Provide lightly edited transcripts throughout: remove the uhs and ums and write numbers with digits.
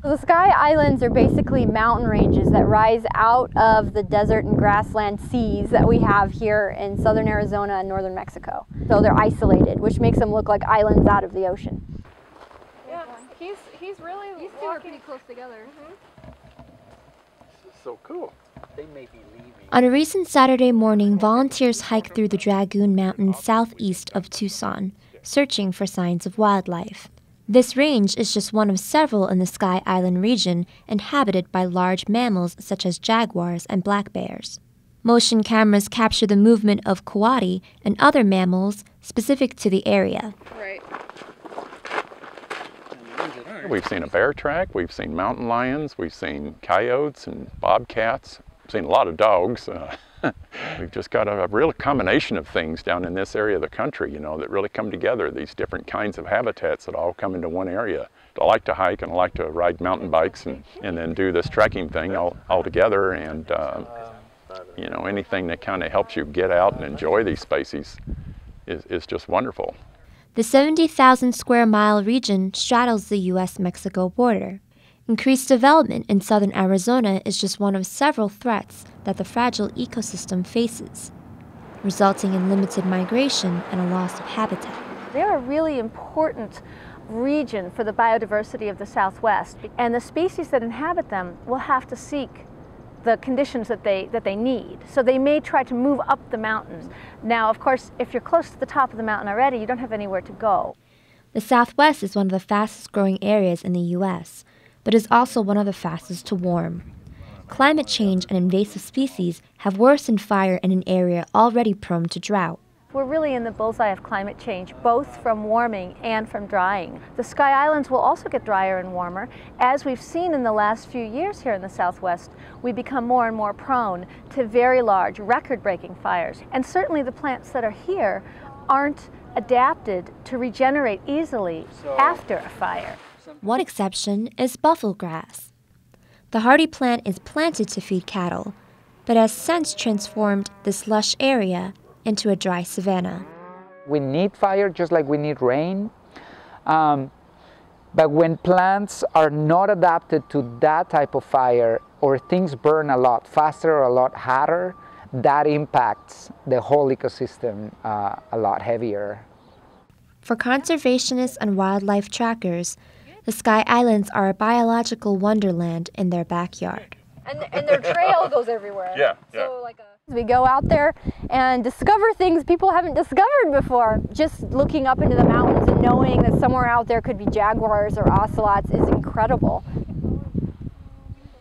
The Sky Islands are basically mountain ranges that rise out of the desert and grassland seas that we have here in southern Arizona and northern Mexico. So they're isolated, which makes them look like islands out of the ocean. Yeah, he's really these two are pretty close together. This is so cool. They may be leaving. On a recent Saturday morning, volunteers hiked through the Dragoon Mountains southeast of Tucson, searching for signs of wildlife. This range is just one of several in the Sky Island region inhabited by large mammals such as jaguars and black bears. Motion cameras capture the movement of coati and other mammals specific to the area. Right. We've seen a bear track, we've seen mountain lions, we've seen coyotes and bobcats, we've seen a lot of dogs. We've just got a real combination of things down in this area of the country, you know, that really come together, these different kinds of habitats that all come into one area. I like to hike and I like to ride mountain bikes and then do this trekking thing all together, and you know, anything that kind of helps you get out and enjoy these species is just wonderful. The 70,000 square mile region straddles the U.S.-Mexico border. Increased development in southern Arizona is just one of several threats that the fragile ecosystem faces, resulting in limited migration and a loss of habitat. They're a really important region for the biodiversity of the Southwest, and the species that inhabit them will have to seek the conditions that they need. So they may try to move up the mountains. Now, of course, if you're close to the top of the mountain already, you don't have anywhere to go. The Southwest is one of the fastest growing areas in the U.S., but is also one of the fastest to warm. Climate change and invasive species have worsened fire in an area already prone to drought. We're really in the bullseye of climate change, both from warming and from drying. The Sky Islands will also get drier and warmer. As we've seen in the last few years here in the Southwest, we become more and more prone to very large, record-breaking fires. And certainly the plants that are here aren't adapted to regenerate easily after a fire. One exception is buffalo grass. The hardy plant is planted to feed cattle, but has since transformed this lush area into a dry savanna. We need fire just like we need rain, but when plants are not adapted to that type of fire, or things burn a lot faster or a lot hotter, that impacts the whole ecosystem a lot heavier. For conservationists and wildlife trackers, the Sky Islands are a biological wonderland in their backyard. And their trail goes everywhere. Yeah. So we go out there and discover things people haven't discovered before. Just looking up into the mountains and knowing that somewhere out there could be jaguars or ocelots is incredible.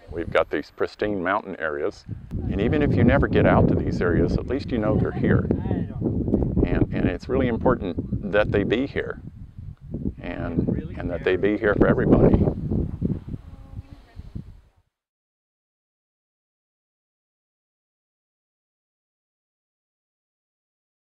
We've got these pristine mountain areas, and even if you never get out to these areas, at least you know they're here. And it's really important that they be here, and that they be here for everybody.